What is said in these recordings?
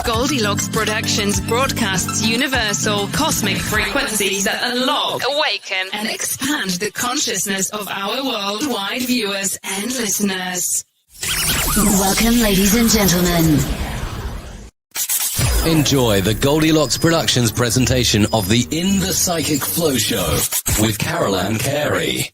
Goldylocks Productions broadcasts universal cosmic frequencies that unlock, awaken, and expand the consciousness of our worldwide viewers and listeners. Welcome, ladies and gentlemen. Enjoy the Goldylocks Productions presentation of the In the Psychic Flow Show with Carolan Carey.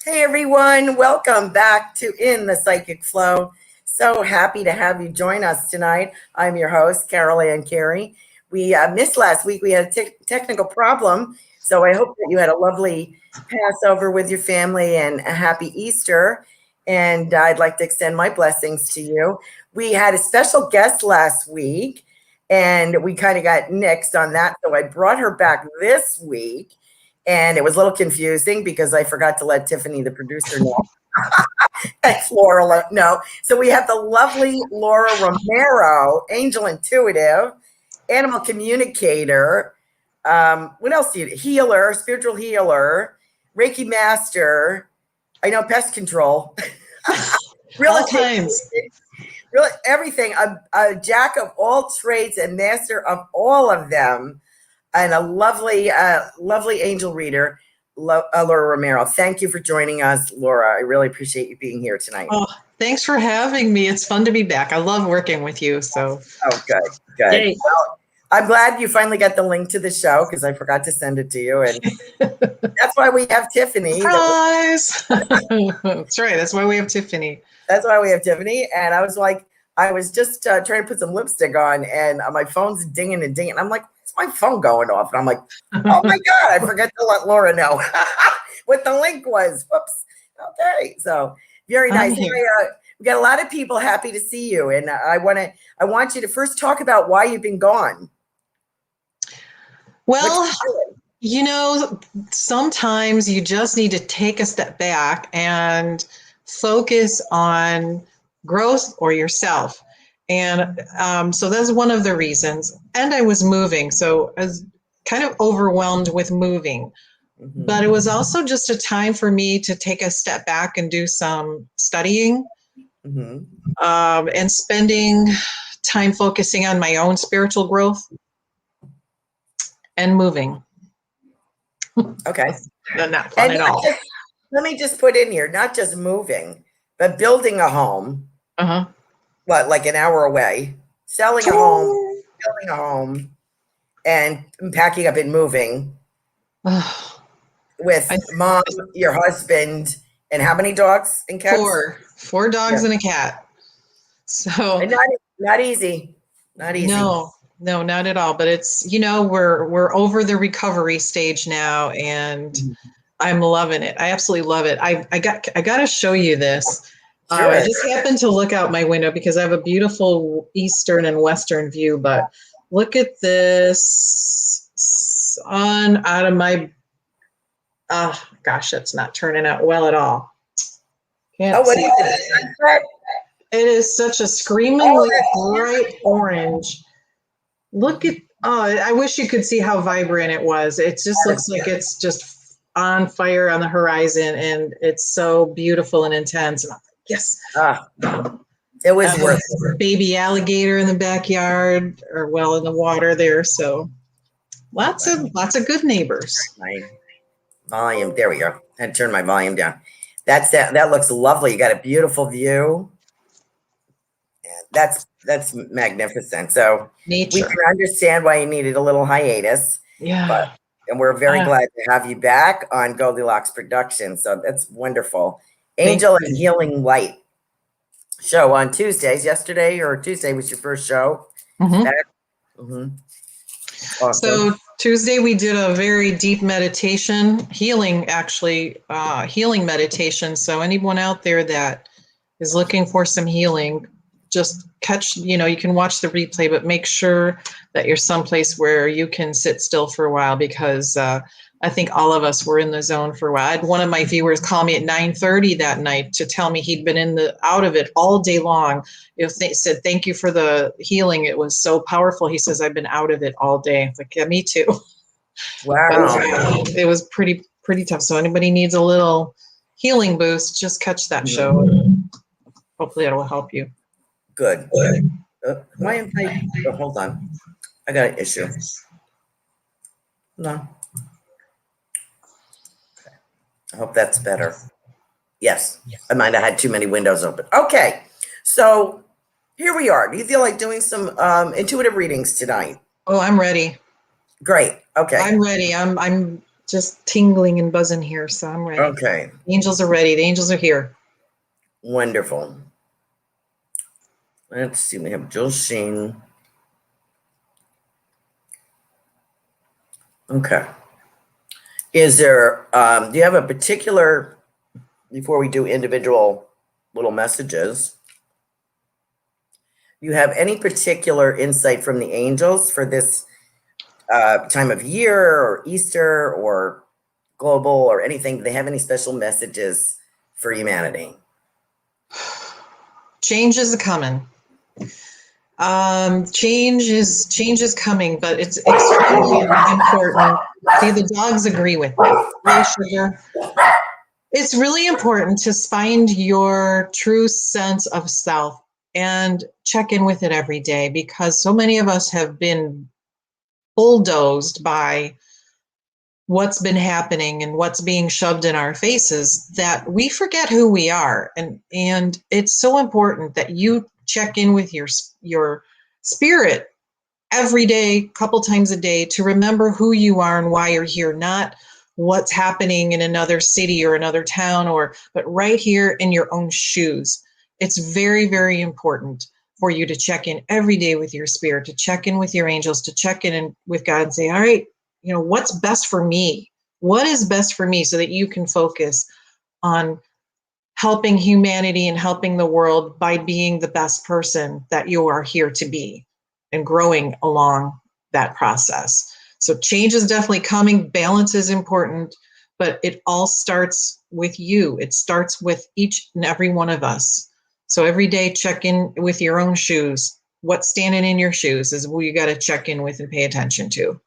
Hey everyone, welcome back to In the Psychic Flow. So happy to have you join us tonight. I'm your host, Carolan Carey. We missed last week. We had a technical problem, so I hope that you had a lovely Passover with your family and a happy Easter. And I'd like to extend my blessings to you. We had a special guest last week, and we kind of got nixed on that, so I brought her back this week. And it was a little confusing because I forgot to let Tiffany, the producer, know. And Laura, no. So we have the lovely Laura Romero, angel intuitive, animal communicator. What else do you do? Healer, spiritual healer, Reiki master. I know, pest control. All kinds. Really, everything. A jack of all trades and master of all of them. And a lovely angel reader, Laura Romero. Thank you for joining us, Laura. I really appreciate you being here tonight. Oh, thanks for having me. It's fun to be back. I love working with you. So. Oh, good. Yay. Well, I'm glad you finally got the link to the show because I forgot to send it to you, and that's why we have Tiffany. Surprise! That's right. That's why we have Tiffany. That's why we have Tiffany. And I was just trying to put some lipstick on, and my phone's dinging and dinging. I'm like, my phone going off, and I'm like, oh my god, I forgot to let Laura know what the link was. Whoops. Okay, so very nice. We got a lot of people happy to see you, and I want you to first talk about why you've been gone. Well, sometimes you just need to take a step back and focus on growth or yourself. And so that's one of the reasons. And I was moving, so I was kind of overwhelmed with moving. Mm-hmm. But it was also just a time for me to take a step back and do some studying, mm-hmm. And spending time focusing on my own spiritual growth and moving. Okay. Not fun at all. Let me just put in here, not just moving, but building a home. Uh-huh. What, like an hour away, selling a home, building a home, and packing up and moving with mom, your husband, and how many dogs and cats? Four dogs and a cat. So and not easy. Not easy. No, not at all. But it's, we're over the recovery stage now, and I'm loving it. I absolutely love it. I got to show you this. Sure. I just happened to look out my window because I have a beautiful eastern and western view, but look at this sun out of my, it's not turning out well at all. Can't see it. It is such a screamingly bright orange. Look at, I wish you could see how vibrant it was. It just looks like it's just on fire on the horizon, and it's so beautiful and intense. And yes. It was worth it. Baby alligator in the backyard, or well in the water there. So lots of good neighbors. My volume. There we go. I had to turn my volume down. That looks lovely. You got a beautiful view. That's magnificent. So nature. We can understand why you needed a little hiatus. Yeah. And we're very glad to have you back on Goldylocks Productions. So that's wonderful. Angel and Healing Light show on Tuesdays. Yesterday or Tuesday was your first show. Mm-hmm. Mm-hmm. Awesome. So Tuesday we did a very deep meditation, healing meditation. So anyone out there that is looking for some healing, just catch, you can watch the replay, but make sure that you're someplace where you can sit still for a while, because I think all of us were in the zone for a while. I had one of my viewers call me at 9:30 that night to tell me he'd been out of it all day long. Said, thank you for the healing. It was so powerful. He says, I've been out of it all day. I was like, yeah, me too. Wow. But, it was pretty tough. So anybody needs a little healing boost, just catch that show. Hopefully it'll help you. Good. Why am I? Oh, hold on. I got an issue. No. I hope that's better. Yes. I might have had too many windows open. Okay. So here we are. Do you feel like doing some intuitive readings tonight? Oh, I'm ready. Great. Okay. I'm ready. I'm just tingling and buzzing here, so I'm ready. Okay. The angels are ready. The angels are here. Wonderful. Let's see. We have Jill Sheen. Okay. Is there, do you have a particular, before we do individual little messages, you have any particular insight from the angels for this time of year or Easter or global or anything? Do they have any special messages for humanity? Change is coming. Change is coming, but it's extremely important. See, the dogs agree with me. Really, sugar. It's really important to find your true sense of self and check in with it every day, because so many of us have been bulldozed by what's been happening and what's being shoved in our faces that we forget who we are. And it's so important that you check in with your spirit every day, couple times a day, to remember who you are and why you're here, not what's happening in another city or another town, but right here in your own shoes. It's very, very important for you to check in every day with your spirit, to check in with your angels, to check in with God and say, all right, what's best for me? What is best for me, so that you can focus on helping humanity and helping the world by being the best person that you are here to be and growing along that process. So change is definitely coming. Balance is important, but it all starts with you. It starts with each and every one of us. So every day, check in with your own shoes. What's standing in your shoes is what you got to check in with and pay attention to.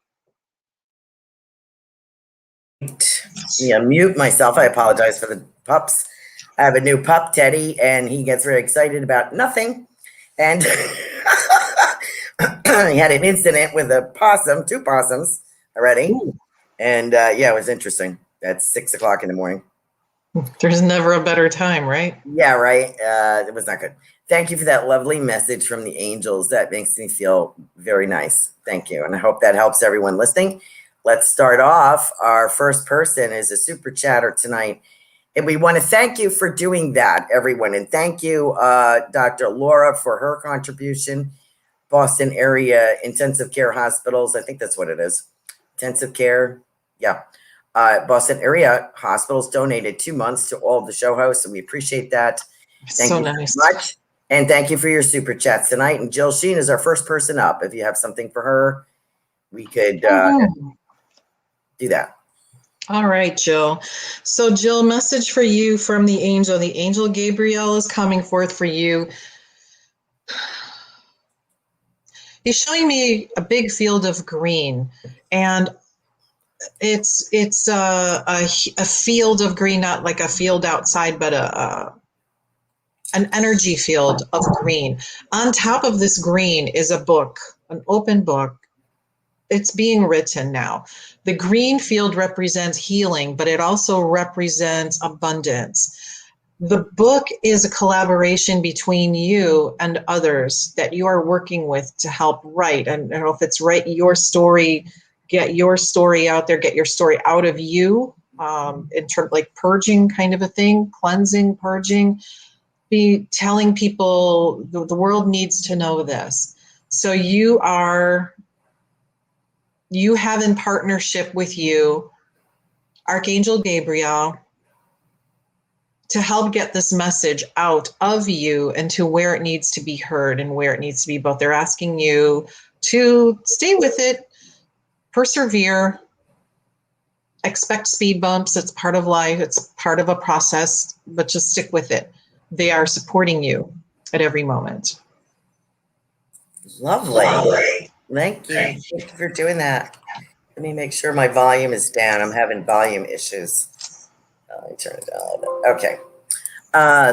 Yeah, mute myself. I apologize for the pups. I have a new pup, Teddy, and he gets very excited about nothing. And he had an incident with a possum, 2 possums already. Ooh. And yeah, it was interesting. At 6 o'clock in the morning. There's never a better time, right? Yeah, right. It was not good. Thank you for that lovely message from the angels. That makes me feel very nice. Thank you. And I hope that helps everyone listening. Let's start off. Our first person is a super chatter tonight. And we want to thank you for doing that, everyone. And thank you, Dr. Laura, for her contribution. Boston area intensive care hospitals. I think that's what it is. Intensive care. Yeah. Boston area hospitals donated 2 months to all of the show hosts, and we appreciate that. Thank you nice. so much. And thank you for your super chats tonight. And Jill Sheen is our first person up. If you have something for her, we could do that. All right, Jill. So Jill, message for you from the angel. The angel Gabriel is coming forth for you. He's showing me a big field of green, and it's a field of green, not like a field outside, but an energy field of green. On top of this green is a book, an open book. It's being written now. The green field represents healing, but it also represents abundance. The book is a collaboration between you and others that you are working with to help write. And I don't know if it's write your story, get your story out there, get your story out of you, in terms like purging kind of a thing, cleansing, purging, be telling people the world needs to know this. So you have in partnership with you Archangel Gabriel to help get this message out of you and to where it needs to be heard and where it needs to be both. They're asking you to stay with it, persevere, expect speed bumps. It's part of life. It's part of a process, but just stick with it. They are supporting you at every moment. Lovely. Thank you. Thank you for doing that. Let me make sure my volume is down. I'm having volume issues. Let me turn it down a little bit. Okay.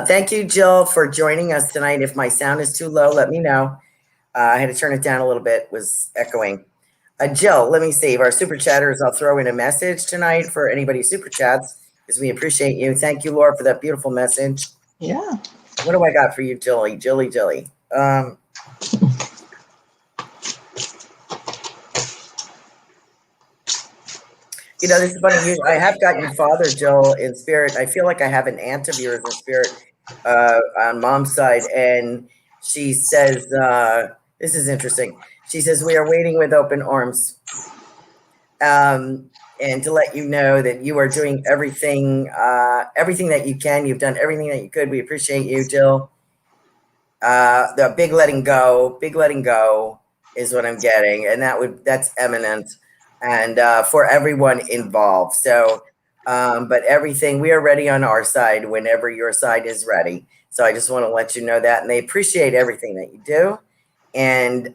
Thank you, Jill, for joining us tonight. If my sound is too low, let me know. I had to turn it down a little bit. It was echoing. Jill, let me save our super chatters. I'll throw in a message tonight for anybody who super chats because we appreciate you. Thank you, Laura, for that beautiful message. Yeah. What do I got for you, Jilly? Jilly. This is funny. I have got your father, Jill, in spirit. I feel like I have an aunt of yours in spirit on mom's side. And she says, this is interesting. She says, we are waiting with open arms. And to let you know that you are doing everything that you can. You've done everything that you could. We appreciate you, Jill. The big letting go is what I'm getting. And that's eminent. And for everyone involved. So, but everything, we are ready on our side whenever your side is ready. So I just want to let you know that. And they appreciate everything that you do. And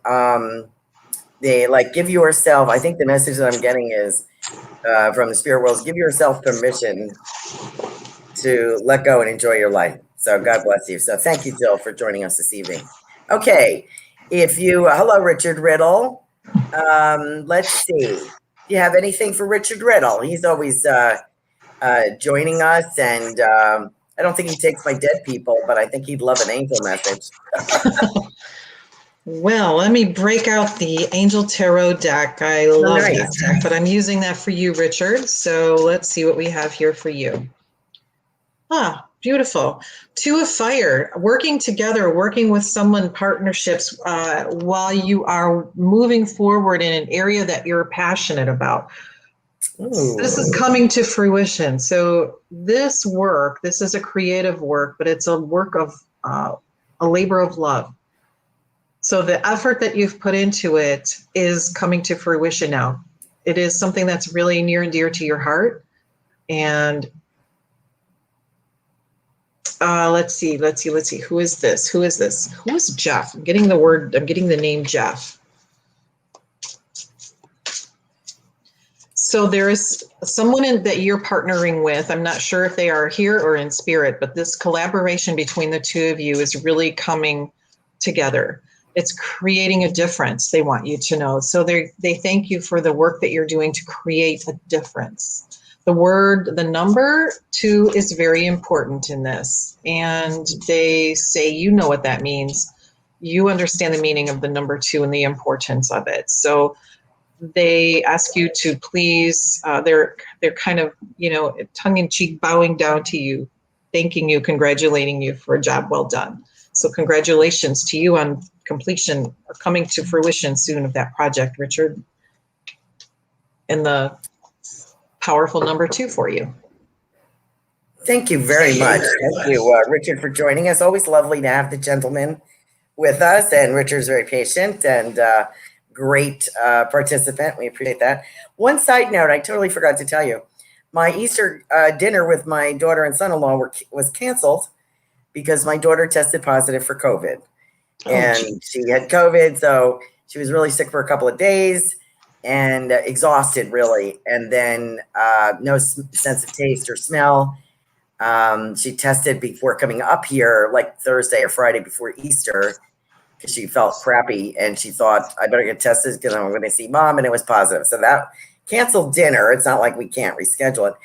they give yourself, I think the message that I'm getting is from the spirit world, give yourself permission to let go and enjoy your life. So God bless you. So thank you, Jill, for joining us this evening. Okay. Hello, Richard Riddle. Let's see. Do you have anything for Richard Riddle? He's always joining us, and I don't think he takes my dead people, but I think he'd love an angel message. Well, let me break out the Angel Tarot deck. I love that deck, but I'm using that for you, Richard. So let's see what we have here for you. Ah, beautiful. Two of Fire, working together, working with someone, partnerships while you are moving forward in an area that you're passionate about. Ooh. This is coming to fruition. So this is a creative work, but it's a work of a labor of love. So the effort that you've put into it is coming to fruition now. It is something that's really near and dear to your heart. And let's see. Who is this? Who is Jeff? I'm getting the name Jeff. So there is someone that you're partnering with. I'm not sure if they are here or in spirit, but this collaboration between the two of you is really coming together. It's creating a difference, they want you to know. So they thank you for the work that you're doing to create a difference. The number 2 is very important in this. And they say, you know what that means. You understand the meaning of the number 2 and the importance of it. So they ask you to please, they're kind of, tongue-in-cheek bowing down to you, thanking you, congratulating you for a job well done. So congratulations to you on completion or coming to fruition soon of that project, Richard. And the powerful number 2 for you. Thank you very much. Thank you, Richard, for joining us. Always lovely to have the gentleman with us. And Richard's very patient and great participant. We appreciate that. One side note, I totally forgot to tell you. My Easter dinner with my daughter and son-in-law was canceled because my daughter tested positive for COVID. And she had COVID, so she was really sick for a couple of days and exhausted, really. And then no sense of taste or smell. She tested before coming up here, like Thursday or Friday before Easter, because she felt crappy. And she thought, I better get tested because I'm going to see mom. And it was positive. So that canceled dinner. It's not like we can't reschedule it.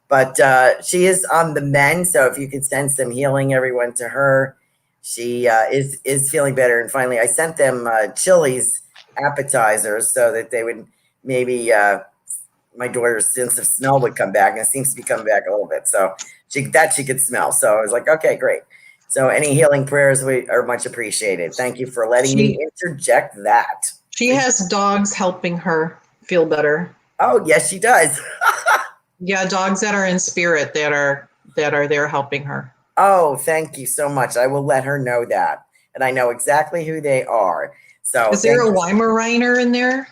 But she is on the mend. So if you could send some healing, everyone, to her. She is feeling better. And finally, I sent them Chili's appetizers so that they would maybe my daughter's sense of smell would come back, and it seems to be coming back a little bit. So she could smell. So I was like, okay, great. So any healing prayers are much appreciated. Thank you for letting me interject that. She has dogs helping her feel better. Oh, yes, she does. Yeah, dogs that are in spirit that are there helping her. Oh, thank you so much. I will let her know that. And I know exactly who they are. So is there a Weimaraner in there?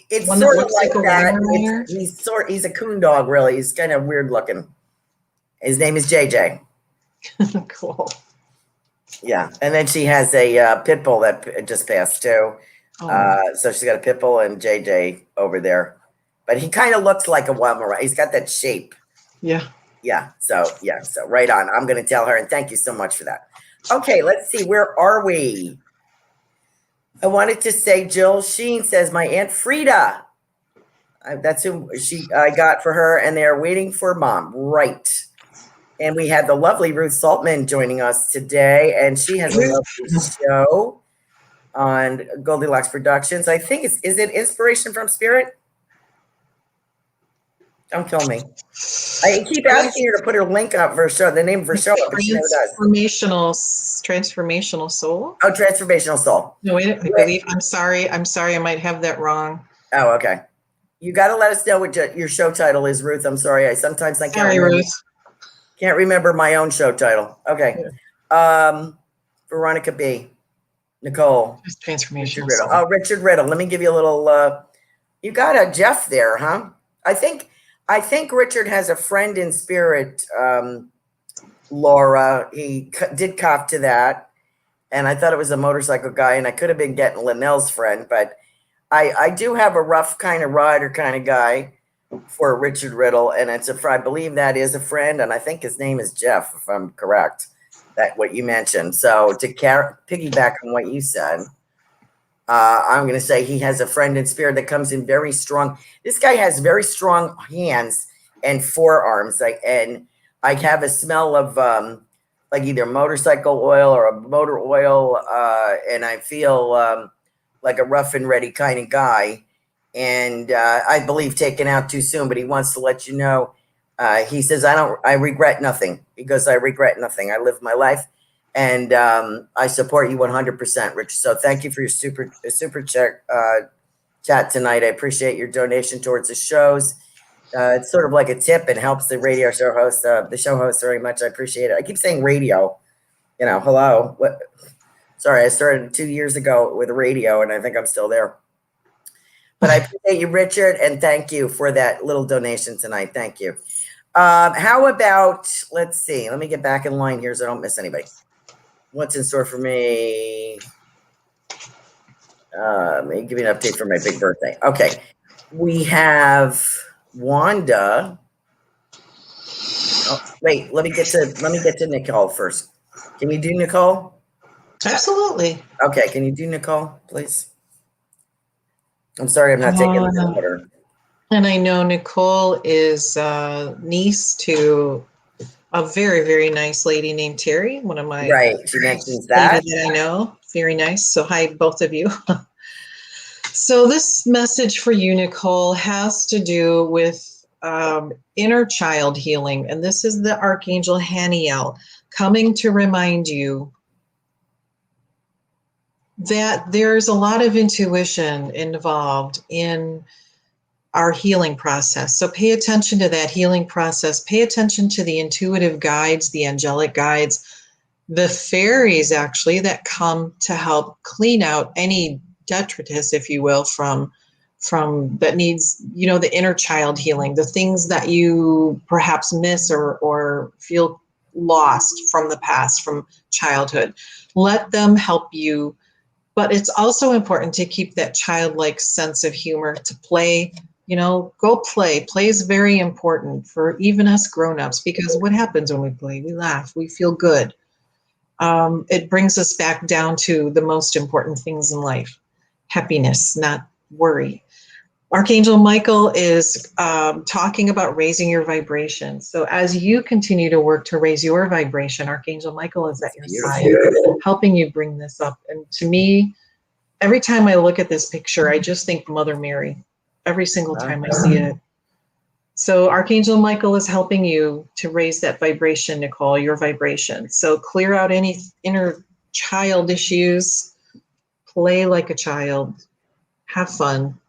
It's one sort of like that. He's a coon dog, really. He's kind of weird looking. His name is JJ. Cool. Yeah. And then she has a pit bull that just passed too. Oh. So she's got a pit bull and JJ over there. But he kind of looks like a Weimaraner. He's got that shape. Yeah. So right on. I'm going to tell her, and thank you so much for that. Okay, let's see. Where are we? I wanted to say Jill Sheen says, my Aunt Frida. That's who I got for her, and they're waiting for Mom. Right. And we have the lovely Ruth Saltman joining us today, and she has a lovely show on Goldylocks Productions. I think is it Inspiration from Spirit? Don't kill me. I keep asking her to put her link up for her show, the name of her show, but she never does. Transformational Soul. Oh, Transformational Soul. No, wait, I believe. I'm sorry. I might have that wrong. Oh, okay. You got to let us know what your show title is, Ruth. I'm sorry. I can't remember. Ruth. Can't remember my own show title. Okay. Veronica B. Nicole. Transformational Richard Riddle. Soul. Oh, Richard Riddle. Let me give you a little. You got a Jeff there, huh? I think Richard has a friend in spirit, Laura. He did cop to that, and I thought it was a motorcycle guy, and I could have been getting Linnell's friend, but I do have a rough kind of rider kind of guy for Richard Riddle, and I believe that is a friend, and I think his name is Jeff, if I'm correct, that what you mentioned. So to piggyback on what you said, I'm going to say he has a friend in spirit that comes in very strong. This guy has very strong hands and forearms, and I have a smell of like either motorcycle oil or a motor oil, and I feel like a rough and ready kind of guy. And I believe taken out too soon, but he wants to let you know. He says, I regret nothing. He goes, I regret nothing. I live my life. And I support you 100%, Rich. So thank you for your super chat tonight. I appreciate your donation towards the shows. It's sort of like a tip and helps the radio show host, the show host very much. I appreciate it. I keep saying radio, hello. What? Sorry, I started 2 years ago with radio, and I think I'm still there. But I appreciate you, Richard, and thank you for that little donation tonight. Thank you. How about, let's see. Let me get back in line here so I don't miss anybody. What's in store for me? Let me give you an update for my big birthday. Okay. We have Wanda. Oh, wait, let me get to Nicole first. Can you do Nicole? Absolutely. Okay, can you do Nicole, please? I'm sorry, I'm not taking the order. And I know Nicole is niece to a very, very nice lady named Terry, one of my she mentions that. I know. Very nice. So hi, both of you. So this message for you, Nicole, has to do with inner child healing. And this is the Archangel Haniel coming to remind you that there's a lot of intuition involved in our healing process. So pay attention to that healing process. Pay attention to the intuitive guides, the angelic guides, the fairies actually that come to help clean out any detritus, if you will, from that needs, the inner child healing, the things that you perhaps miss or feel lost from the past, from childhood. Let them help you. But it's also important to keep that childlike sense of humor, to play, go play. Play is very important for even us grown-ups, because what happens when we play? We laugh, we feel good. It brings us back down to the most important things in life, happiness, not worry. Archangel Michael is talking about raising your vibration. So as you continue to work to raise your vibration, Archangel Michael is at your side, helping you bring this up. And to me, every time I look at this picture, I just think Mother Mary, every single time I see it. So Archangel Michael is helping you to raise that vibration, Nicole, your vibration. So clear out any inner child issues, play like a child, have fun.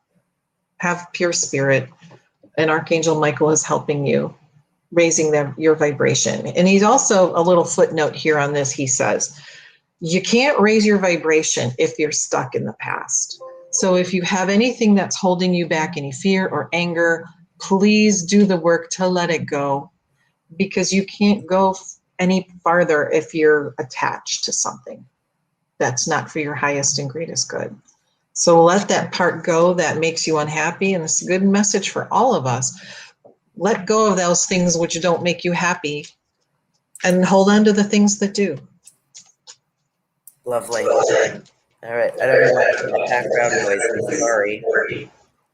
Have pure spirit, and Archangel Michael is helping you, raising your vibration. And he's also a little footnote here on this. He says, you can't raise your vibration if you're stuck in the past. So if you have anything that's holding you back, any fear or anger, please do the work to let it go, because you can't go any farther if you're attached to something that's not for your highest and greatest good. So let that part go that makes you unhappy. And it's a good message for all of us. Let go of those things which don't make you happy and hold on to the things that do. Lovely. All right. I don't know why the background noise. I'm sorry.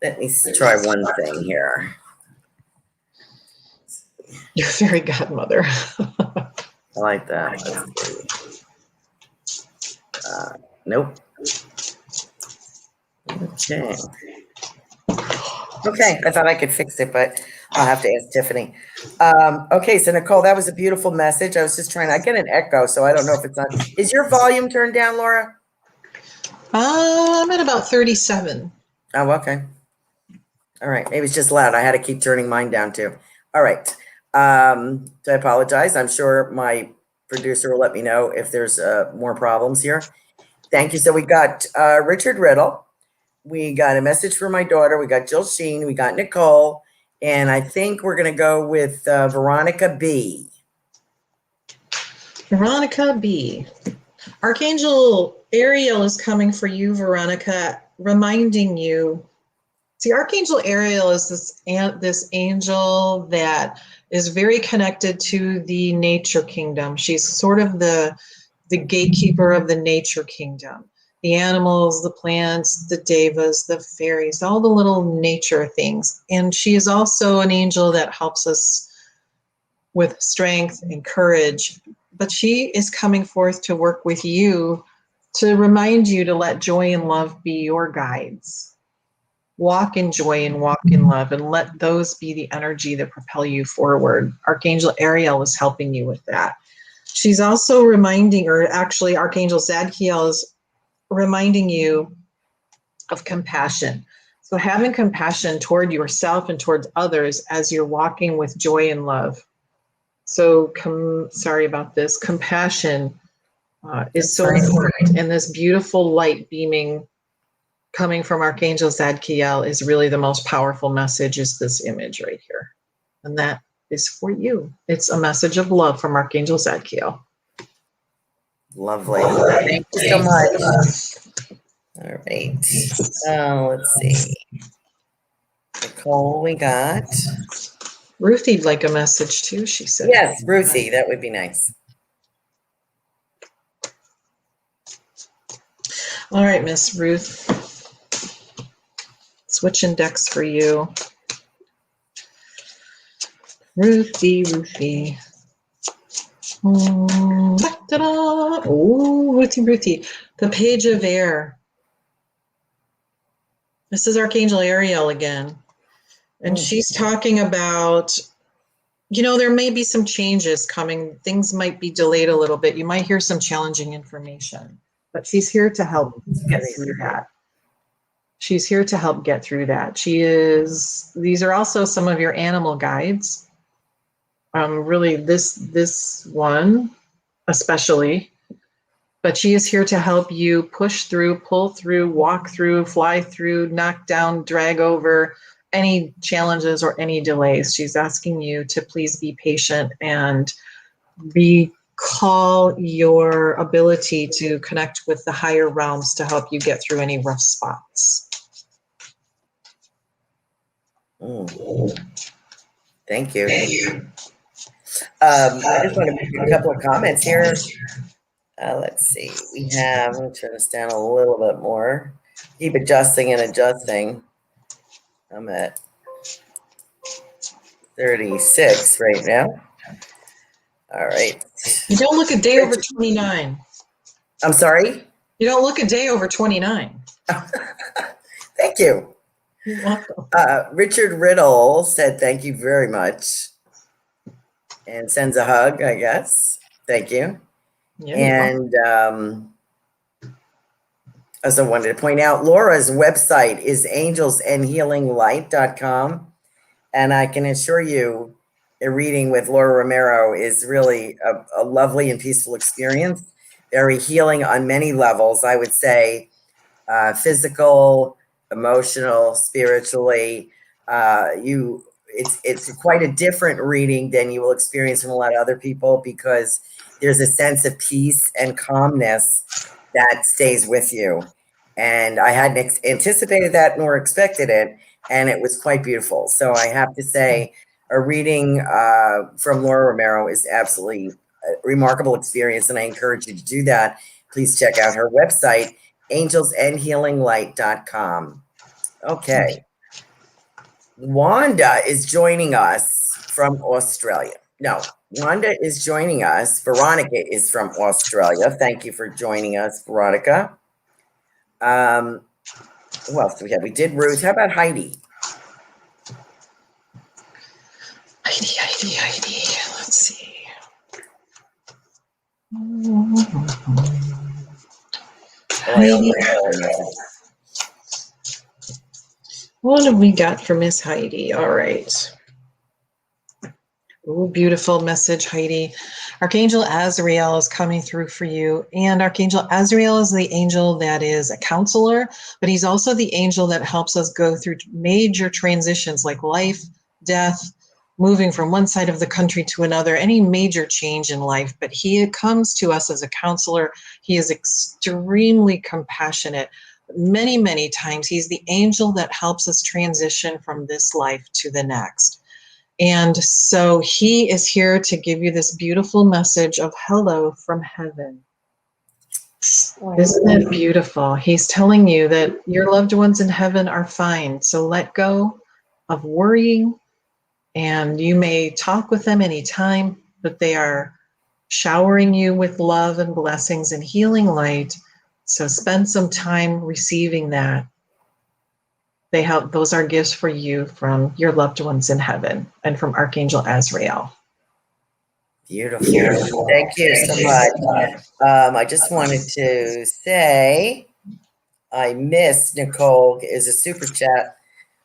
Let me try one thing here. Your fairy godmother. I like that. Nope. Okay. Okay, I thought I could fix it, but I'll have to ask Tiffany. Okay, so Nicole, that was a beautiful message. I was just trying, I get an echo, so I don't know if it's on. Is your volume turned down, Laura? I'm at about 37. Oh, okay. All right, maybe it's just loud. I had to keep turning mine down too. All right. So I apologize. I'm sure my producer will let me know if there's more problems here. Thank you. So we got Richard Riddle. We got a message from my daughter. We got Jill Sheen. We got Nicole. And I think we're going to go with Veronica B. Veronica B. Archangel Ariel is coming for you, Veronica, reminding you. See, Archangel Ariel is this angel that is very connected to the nature kingdom. She's sort of the gatekeeper of the nature kingdom. The animals, the plants, the devas, the fairies, all the little nature things. And she is also an angel that helps us with strength and courage. But she is coming forth to work with you to remind you to let joy and love be your guides. Walk in joy and walk in love, and let those be the energy that propel you forward. Archangel Ariel is helping you with that. She's also reminding, or actually Archangel Zadkiel is reminding you of compassion. So having compassion toward yourself and towards others as you're walking with joy and love. So sorry about this. Compassion is so important, and this beautiful light beaming coming from Archangel Zadkiel is really the most powerful message, is this image right here. And that is for you. It's a message of love from Archangel Zadkiel. Lovely. Thank you so much. All right. Let's see. Nicole, we got. Ruthie'd like a message too, she said. Yes, Ruthie, that would be nice. All right, Miss Ruth. Switching decks for you. Ruthie. Oh, Ruthie. The Page of Air. This is Archangel Ariel again. And she's talking about, there may be some changes coming. Things might be delayed a little bit. You might hear some challenging information. But she's here to help get through that. She's here to help get through that. These are also some of your animal guides. Really this one especially, but she is here to help you push through, pull through, walk through, fly through, knock down, drag over any challenges or any delays. She's asking you to please be patient and recall your ability to connect with the higher realms to help you get through any rough spots. Thank you. I just want to make a couple of comments here. Let's see. Let me turn this down a little bit more. Keep adjusting and adjusting. I'm at 36 right now. All right. You don't look a day over 29. I'm sorry? You don't look a day over 29. Thank you. You're welcome. Richard Riddle said thank you very much and sends a hug, I guess. Thank you. Yeah, and I also wanted to point out Laura's website is angelsandhealinglight.com. And I can assure you a reading with Laura Romero is really a lovely and peaceful experience. Very healing on many levels, I would say, physical, emotional, spiritually. It's quite a different reading than you will experience from a lot of other people, because there's a sense of peace and calmness that stays with you. And I hadn't anticipated that nor expected it, and it was quite beautiful. So I have to say, a reading from Laura Romero is absolutely a remarkable experience, and I encourage you to do that. Please check out her website, angelsandhealinglight.com. Okay. Wanda is joining us from Australia. No, Wanda is joining us. Veronica is from Australia. Thank you for joining us, Veronica. Who else do we have? We did Ruth. How about Heidi? Heidi. Let's see. Heidi. What have we got for Miss Heidi? All right. Oh, beautiful message, Heidi. Archangel Azrael is coming through for you. And Archangel Azrael is the angel that is a counselor, but he's also the angel that helps us go through major transitions like life, death, moving from one side of the country to another, any major change in life. But he comes to us as a counselor. He is extremely compassionate. Many, many times he's the angel that helps us transition from this life to the next. And so he is here to give you this beautiful message of hello from heaven. Isn't it beautiful? He's telling you that your loved ones in heaven are fine. So let go of worrying, and you may talk with them anytime, but they are showering you with love and blessings and healing light. So spend some time receiving that. Those are gifts for you from your loved ones in heaven and from Archangel Azrael. Beautiful. Thank you so much. I just wanted to say I missed Nicole is a super chat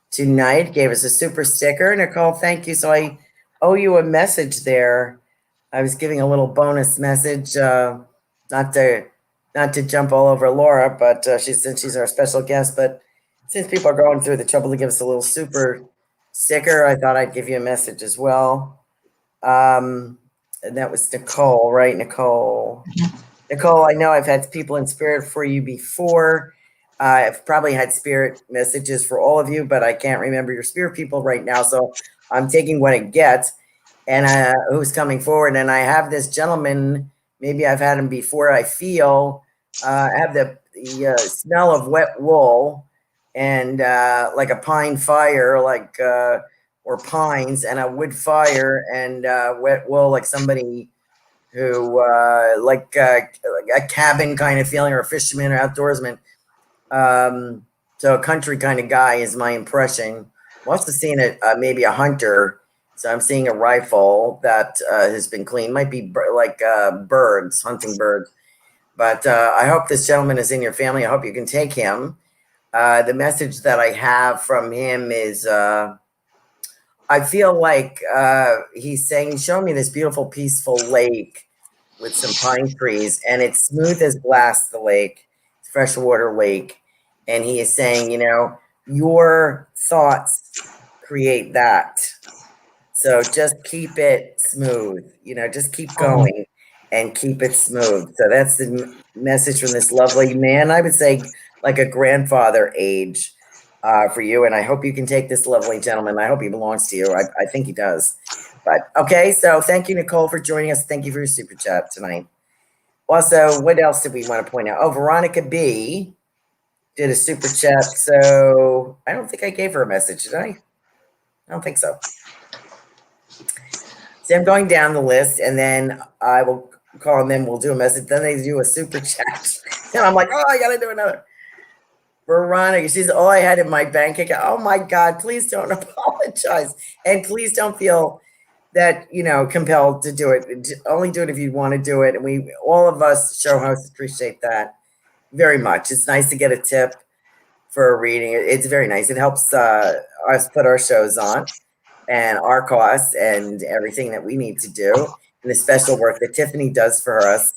tonight, gave us a super sticker. Nicole, thank you. So I owe you a message there. I was giving a little bonus message, not to jump all over Laura, but since she's our special guest, but since people are going through the trouble to give us a little super sticker, I thought I'd give you a message as well. And that was Nicole, right? Nicole, I know I've had people in spirit for you before. I've probably had spirit messages for all of you, but I can't remember your spirit people right now. So I'm taking what it gets and who's coming forward. And I have this gentleman, maybe I've had him before. I feel I have the smell of wet wool and like a pine fire, or pines and a wood fire and wet wool, like somebody who like a cabin kind of feeling, or a fisherman or outdoorsman. So a country kind of guy is my impression. I'm also seeing maybe a hunter. So I'm seeing a rifle that has been cleaned. Might be birds, hunting birds. But I hope this gentleman is in your family. I hope you can take him. The message that I have from him is I feel like he's showing me this beautiful, peaceful lake with some pine trees, and it's smooth as glass, the lake, it's freshwater lake. And he is saying, your thoughts create that. So just keep it smooth, just keep going and keep it smooth. So that's the message from this lovely man. I would say like a grandfather age for you. And I hope you can take this lovely gentleman. I hope he belongs to you. I think he does. But okay. So thank you, Nicole, for joining us. Thank you for your super chat tonight. Also, what else did we want to point out? Oh, Veronica B did a super chat. So I don't think I gave her a message, did I? I don't think so. So I'm going down the list, and then I will call them, then we'll do a message. Then they do a super chat. And I'm like, I got to do another. Veronica, she's all I had in my bank account. Oh, my God, please don't apologize. And please don't feel that, compelled to do it. Only do it if you want to do it. And all of us show hosts appreciate that very much. It's nice to get a tip for a reading. It's very nice. It helps us put our shows on and our costs and everything that we need to do, and the special work that Tiffany does for us,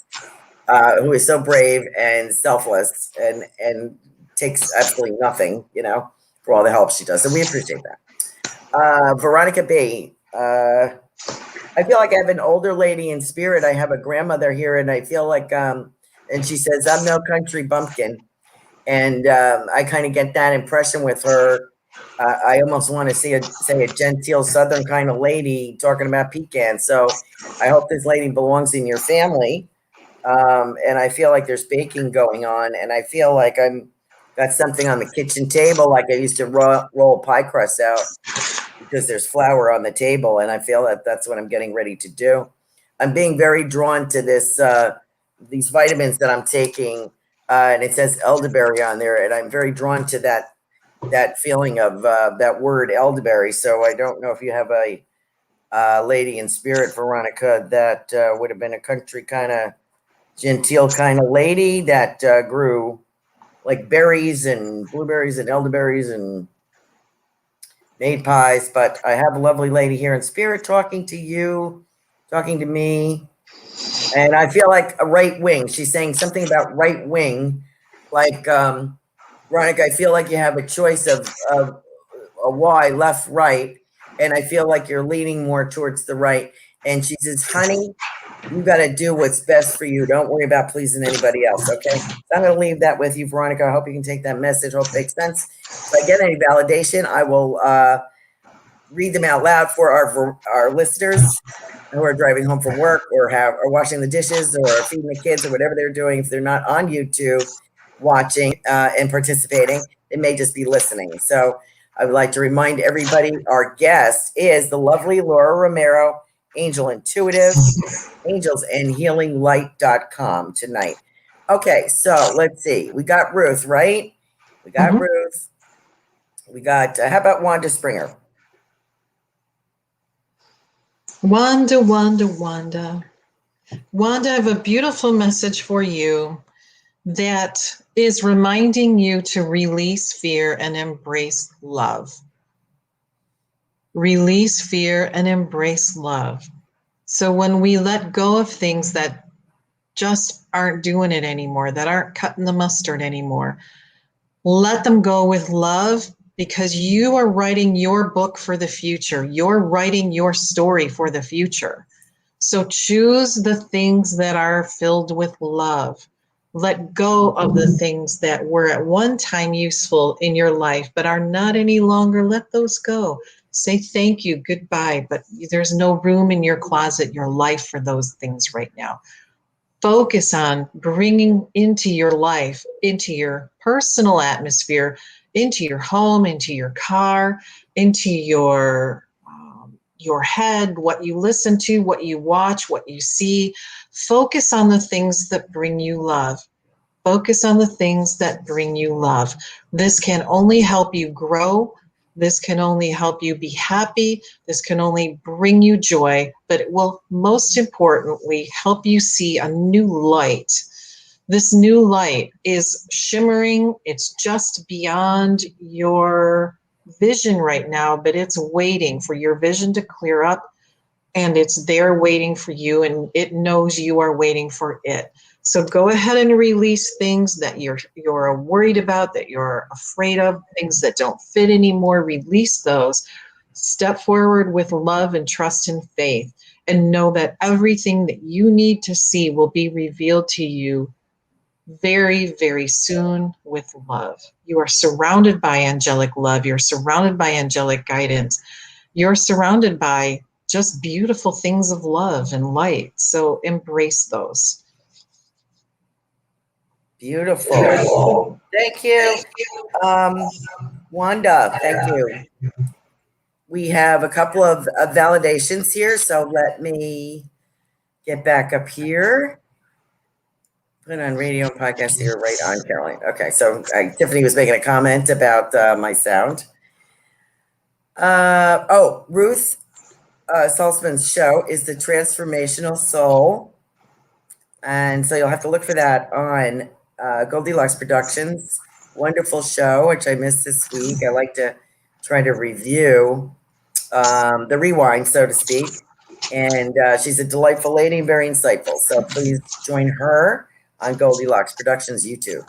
who is so brave and selfless and takes absolutely nothing, for all the help she does. So we appreciate that. Veronica B, I feel like I have an older lady in spirit. I have a grandmother here, and I feel like, and she says, I'm no country bumpkin. And I kind of get that impression with her. I almost want to say a genteel Southern kind of lady talking about pecans. So I hope this lady belongs in your family. And I feel like there's baking going on, and I feel like I'm got something on the kitchen table, like I used to roll pie crust out because there's flour on the table, and I feel that that's what I'm getting ready to do. I'm being very drawn to this these vitamins that I'm taking, and it says elderberry on there, and I'm very drawn to that feeling of that word elderberry. So I don't know if you have a lady in spirit, Veronica, that would have been a country kind of genteel kind of lady that grew like berries and blueberries and elderberries and made pies. But I have a lovely lady here in spirit talking to you, talking to me. And I feel like a right wing. She's saying something about right wing. Like, Veronica, I feel like you have a choice of a Y, left, right. And I feel like you're leaning more towards the right. And she says, honey, you got to do what's best for you. Don't worry about pleasing anybody else. Okay. So I'm going to leave that with you, Veronica. I hope you can take that message. Hope it makes sense. If I get any validation, I will read them out loud for our listeners who are driving home from work or are washing the dishes or feeding the kids or whatever they're doing. If they're not on YouTube watching and participating, it may just be listening. So I would like to remind everybody our guest is the lovely Laura Romero, Angel Intuitive, angelsandhealinglight.com tonight. Okay, so let's see. We got Ruth, right? We got Ruth. We got, how about Wanda Springer? Wanda, Wanda, Wanda. Wanda, I have a beautiful message for you that is reminding you to release fear and embrace love. Release fear and embrace love. So when we let go of things that just aren't doing it anymore, that aren't cutting the mustard anymore, let them go with love, because you are writing your book for the future. You're writing your story for the future. So choose the things that are filled with love. Let go of the things that were at one time useful in your life, but are not any longer. Let those go. Say thank you, goodbye, but there's no room in your closet, your life for those things right now. Focus on bringing into your life, into your personal atmosphere, into your home, into your car, into your head, what you listen to, what you watch, what you see. Focus on the things that bring you love. Focus on the things that bring you love. This can only help you grow. This can only help you be happy. This can only bring you joy, but it will most importantly help you see a new light. This new light is shimmering. It's just beyond your vision right now, but it's waiting for your vision to clear up, and it's there waiting for you, and it knows you are waiting for it. So go ahead and release things that you're worried about, that you're afraid of, things that don't fit anymore. Release those. Step forward with love and trust and faith, and know that everything that you need to see will be revealed to you very, very soon with love. You are surrounded by angelic love. You're surrounded by angelic guidance. You're surrounded by just beautiful things of love and light. So embrace those. Beautiful. Thank you. Wanda, thank you. We have a couple of validations here, so let me get back up here. Put on radio and podcast here, right on, Caroline. Okay, so Tiffany was making a comment about my sound. Ruth Salzman's show is The Transformational Soul. And so you'll have to look for that on Goldylocks Productions. Wonderful show, which I missed this week. I like to try to review the rewind, so to speak. And she's a delightful lady and very insightful. So please join her on Goldylocks Productions YouTube.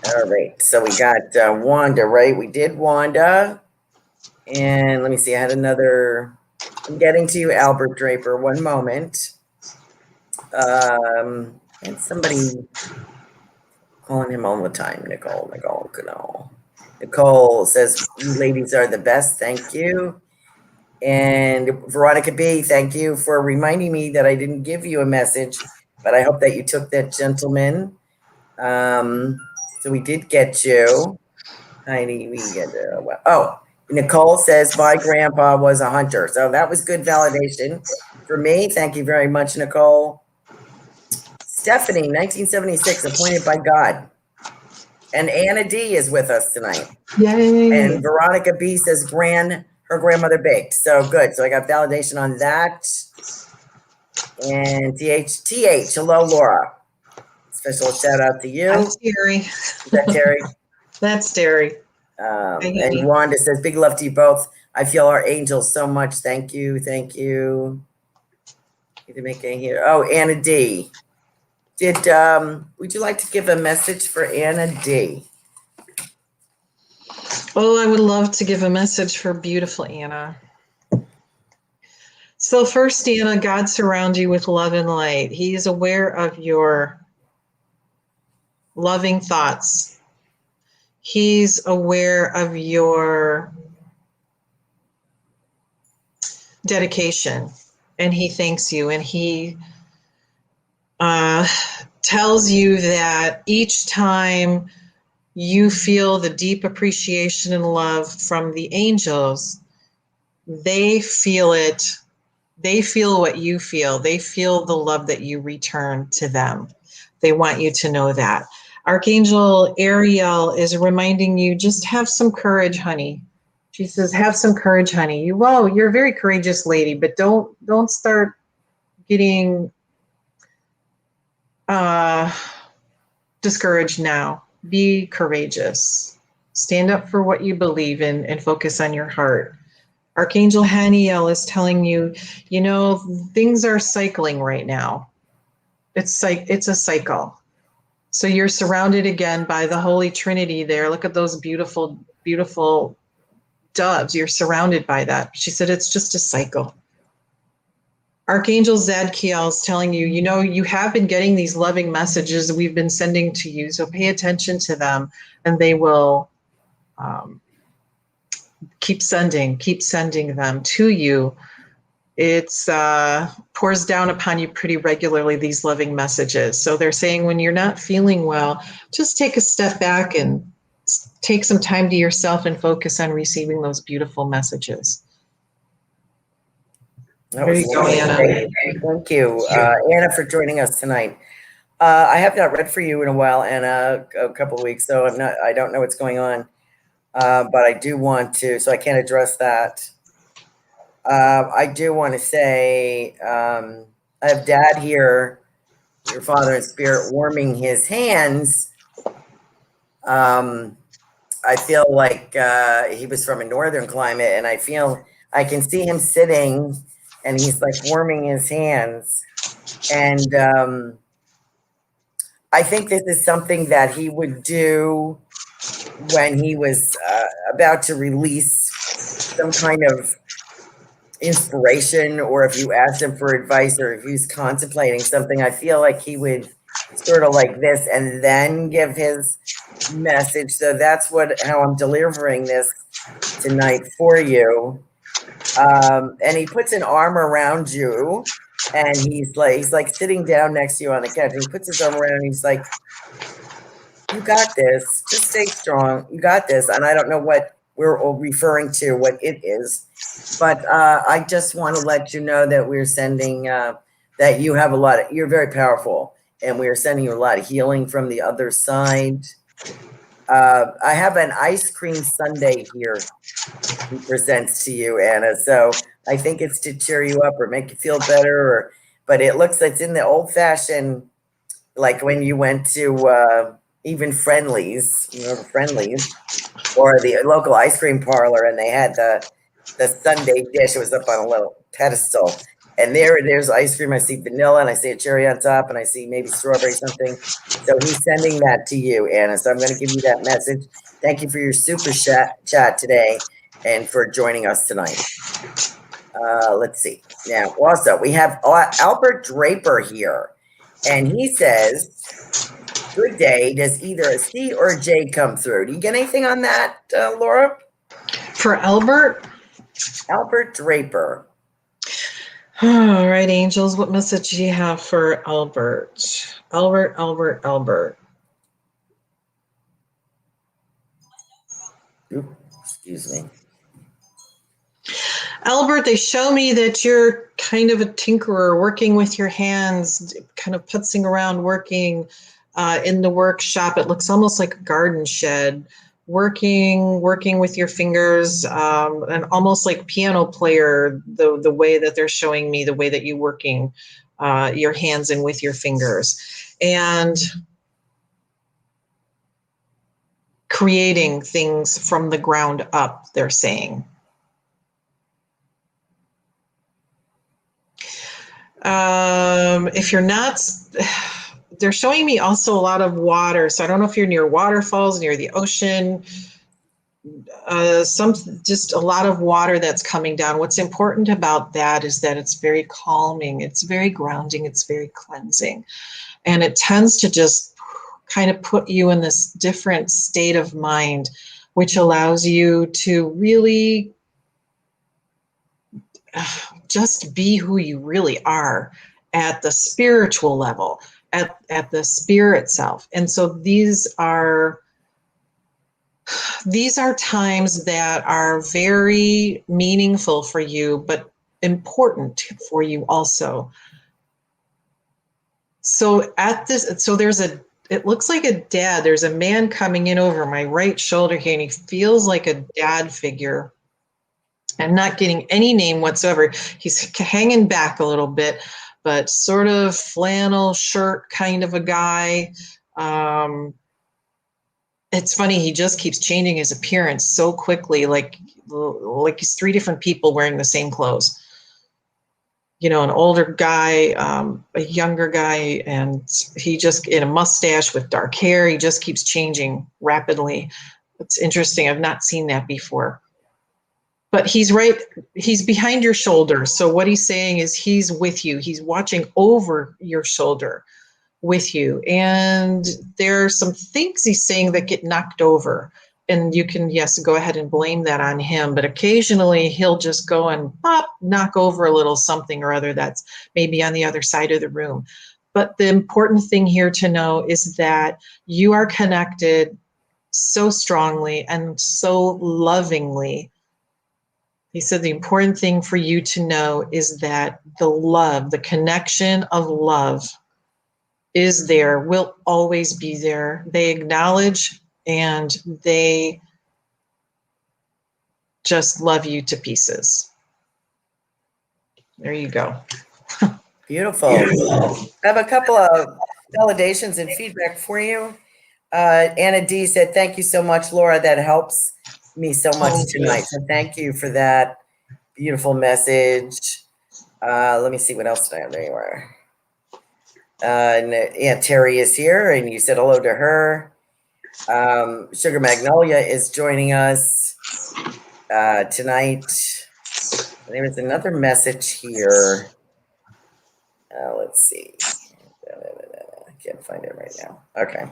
All right, so we got Wanda, right? We did Wanda. And let me see, I had another, I'm getting to you, Albert Draper, one moment. And somebody calling him all the time, Nicole. Nicole says, you ladies are the best, thank you. And Veronica B., thank you for reminding me that I didn't give you a message, but I hope that you took that, gentleman. So we did get you. Heidi, we get Nicole says my grandpa was a hunter. So that was good validation for me. Thank you very much, Nicole. Stephanie, 1976, appointed by God. And Anna D is with us tonight. Yay. And Veronica B says her grandmother baked. So good. So I got validation on that. And TH, hello, Laura. Special shout out to you. Hi, Terry. Is that Terry? That's Terry. And Wanda says, big love to you both. I feel our angels so much. Thank you. Thank you. Need to make it here. Oh, Anna D. Would you like to give a message for Anna D? Oh, I would love to give a message for beautiful Anna. So first, Anna, God surrounds you with love and light. He is aware of your loving thoughts. He's aware of your dedication, and he thanks you, and he tells you that each time you feel the deep appreciation and love from the angels, they feel it. They feel what you feel. They feel the love that you return to them. They want you to know that. Archangel Ariel is reminding you, just have some courage, honey. She says, have some courage, honey. You're a very courageous lady, but don't start getting discouraged now. Be courageous. Stand up for what you believe in and focus on your heart. Archangel Haniel is telling you, things are cycling right now. It's a cycle. So you're surrounded again by the Holy Trinity there. Look at those beautiful, beautiful doves. You're surrounded by that. She said it's just a cycle. Archangel Zadkiel is telling you, you have been getting these loving messages we've been sending to you. So pay attention to them, and they will keep sending them to you. It's pours down upon you pretty regularly, these loving messages. So they're saying when you're not feeling well, just take a step back and take some time to yourself and focus on receiving those beautiful messages. There you go, Anna. Thank you, Anna, for joining us tonight. I have not read for you in a while, Anna, a couple of weeks, so I don't know what's going on, but I do want to, so I can't address that. I do want to say, I have Dad here, your father in spirit, warming his hands. I feel like he was from a northern climate, and I can see him sitting, and he's like warming his hands. And I think this is something that he would do when he was about to release some kind of inspiration, or if you asked him for advice, or if he's contemplating something. I feel like he would sort of like this and then give his message. So that's how I'm delivering this tonight for you. And he puts an arm around you, and he's like sitting down next to you on the couch, and he puts his arm around, and he's like, you got this, just stay strong, you got this. And I don't know what we're referring to, what it is, but I just want to let you know that we're sending that you have you're very powerful, and we are sending you a lot of healing from the other side. I have an ice cream sundae here he presents to you, Anna. So I think it's to cheer you up or make you feel better, but it looks like it's in the old fashioned, like when you went to even Friendly's, Friendly's, or the local ice cream parlor, and they had the sundae dish. It was up on a little pedestal, and there's ice cream. I see vanilla, and I see a cherry on top, and I see maybe strawberry something. So he's sending that to you, Anna. So I'm going to give you that message. Thank you for your super chat today, and for joining us tonight. Let's see. Now, also, we have Albert Draper here, and he says, good day. Does either a C or a J come through? Do you get anything on that, Laura? For Albert? Albert Draper. All right, angels, what message do you have for Albert? Albert. Oop, excuse me. Albert, they show me that you're kind of a tinkerer, working with your hands, kind of putzing around, working in the workshop. It looks almost like a garden shed, working with your fingers, and almost like piano player, the way that they're showing me, the way that you're working your hands and with your fingers. And creating things from the ground up, they're saying. If you're not, they're showing me also a lot of water. So I don't know if you're near waterfalls, near the ocean, just a lot of water that's coming down. What's important about that is that it's very calming, it's very grounding, it's very cleansing. And it tends to just kind of put you in this different state of mind, which allows you to really just be who you really are at the spiritual level, at the spirit self. And so these are times that are very meaningful for you, but important for you also. So it looks like a dad. There's a man coming in over my right shoulder here, and he feels like a dad figure. I'm not getting any name whatsoever. He's hanging back a little bit, but sort of flannel shirt kind of a guy. It's funny, he just keeps changing his appearance so quickly, like he's three different people wearing the same clothes. You know, an older guy, a younger guy, and he just in a mustache with dark hair. He just keeps changing rapidly. It's interesting. I've not seen that before. But he's behind your shoulder. So what he's saying is he's with you. He's watching over your shoulder with you. And there are some things he's saying that get knocked over. And you can, yes, go ahead and blame that on him. But occasionally he'll just go and knock over a little something or other that's maybe on the other side of the room. But the important thing here to know is that you are connected so strongly and so lovingly. He said the important thing for you to know is that the love, the connection of love is there, will always be there. They acknowledge and they just love you to pieces. There you go. Beautiful. I have a couple of validations and feedback for you. Anna D said, thank you so much, Laura. That helps me so much tonight. So thank you for that beautiful message. Let me see what else did I have. There you are. And Terry is here, and you said hello to her. Sugar Magnolia is joining us tonight. There was another message here. Let's see. I can't find it right now. Okay.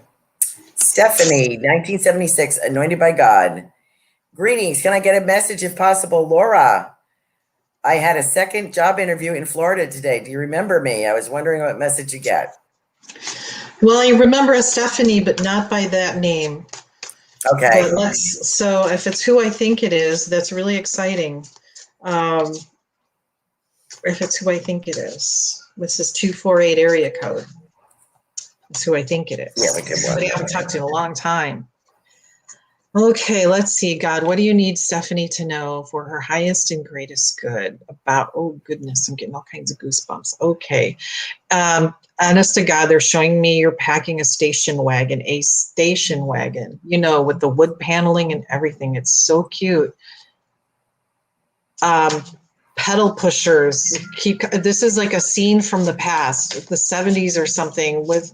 Stephanie, 1976, anointed by God. Greetings. Can I get a message if possible? Laura, I had a second job interview in Florida today. Do you remember me? I was wondering what message you get. Well, I remember a Stephanie, but not by that name. Okay. So if it's who I think it is, that's really exciting. If it's who I think it is. This is 248 area code. That's who I think it is. Yeah, we could. Somebody I haven't talked to in a long time. Okay, let's see, God, what do you need Stephanie to know for her highest and greatest good about, oh goodness, I'm getting all kinds of goosebumps. Okay, honest to God, they're showing me you're packing a station wagon, you know, with the wood paneling and everything. It's so cute. Pedal pushers, this is like a scene from the past, the 70s or something, with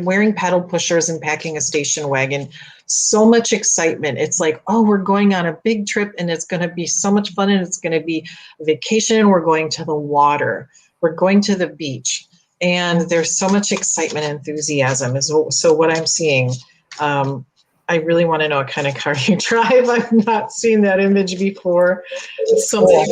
wearing pedal pushers and packing a station wagon. So much excitement. It's like, oh, we're going on a big trip and it's going to be so much fun and it's going to be a vacation and we're going to the water. We're going to the beach. And there's so much excitement and enthusiasm. So what I'm seeing, I really want to know what kind of car you drive. I've not seen that image before. It's something like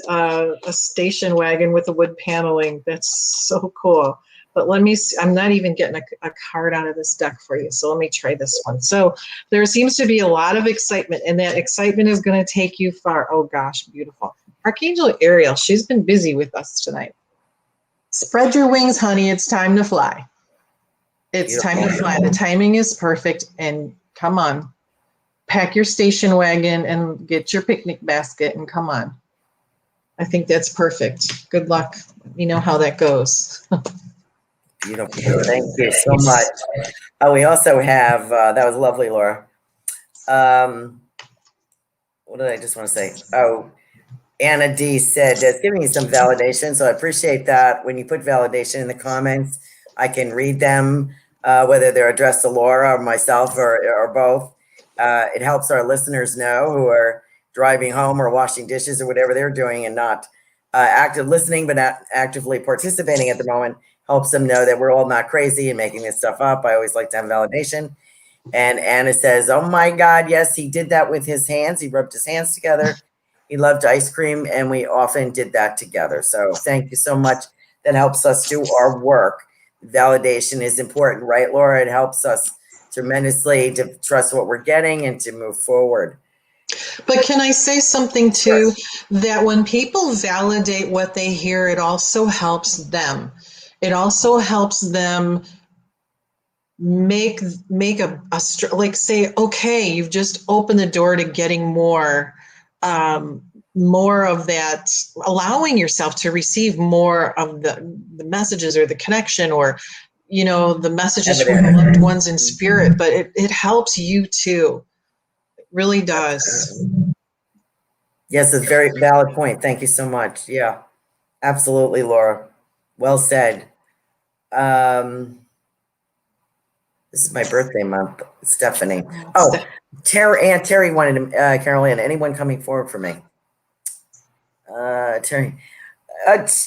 a station wagon with the wood paneling. That's so cool. But let me see. I'm not even getting a card out of this deck for you. So let me try this one. So there seems to be a lot of excitement, and that excitement is going to take you far. Oh gosh, beautiful. Archangel Ariel, she's been busy with us tonight. Spread your wings, honey. It's time to fly. It's time to fly. The timing is perfect. And come on, pack your station wagon and get your picnic basket and come on. I think that's perfect. Good luck. Let me know how that goes. Beautiful. Thank you so much. We also have, that was lovely, Laura. What did I just want to say? Oh, Anna D said it's giving you some validation. So I appreciate that. When you put validation in the comments, I can read them, whether they're addressed to Laura or myself or both. It helps our listeners know who are driving home or washing dishes or whatever they're doing and not active listening, but not actively participating at the moment. Helps them know that we're all not crazy and making this stuff up. I always like to have validation. And Anna says, oh my God, yes, he did that with his hands. He rubbed his hands together. He loved ice cream, and we often did that together. So thank you so much. That helps us do our work. Validation is important, right, Laura? It helps us tremendously to trust what we're getting and to move forward. But can I say something too? That when people validate what they hear, it also helps them. It also helps them make a like say, okay, you've just opened the door to getting more of that, allowing yourself to receive more of the messages or the connection or, you know, the messages from the loved ones in spirit. But it helps you too. It really does. Yes, it's a very valid point. Thank you so much. Yeah, absolutely, Laura. Well said. This is my birthday month, Stephanie. Oh, Aunt Terry wanted to, Carolan, anyone coming forward for me? Terry.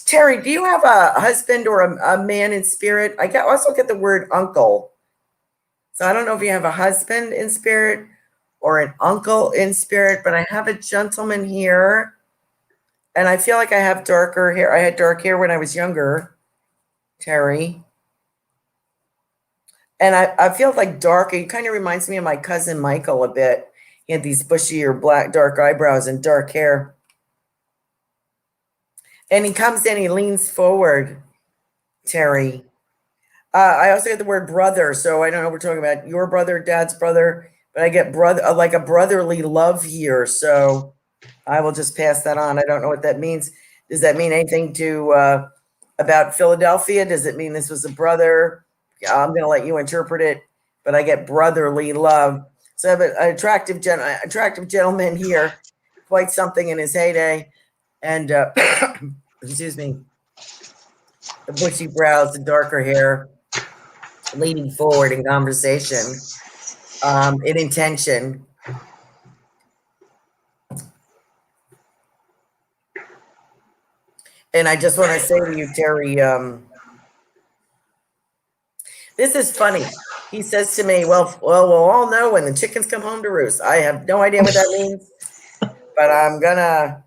Terry, do you have a husband or a man in spirit? I also get the word uncle. So I don't know if you have a husband in spirit or an uncle in spirit, but I have a gentleman here. And I feel like I have darker hair. I had dark hair when I was younger, Terry. And I feel like dark. It kind of reminds me of my cousin Michael a bit. He had these bushy or black, dark eyebrows and dark hair. And he comes in, he leans forward, Terry. I also get the word brother. So I don't know if we're talking about your brother, dad's brother, but I get brother, like a brotherly love here. So I will just pass that on. I don't know what that means. Does that mean anything to about Philadelphia? Does it mean this was a brother? I'm going to let you interpret it, but I get brotherly love. So I have an attractive gentleman here, quite something in his heyday. And, excuse me, the bushy brows, the darker hair, leaning forward in conversation, in intention. And I just want to say to you, Terry, this is funny. He says to me, well, we'll all know when the chickens come home to roost. I have no idea what that means, but I'm gonna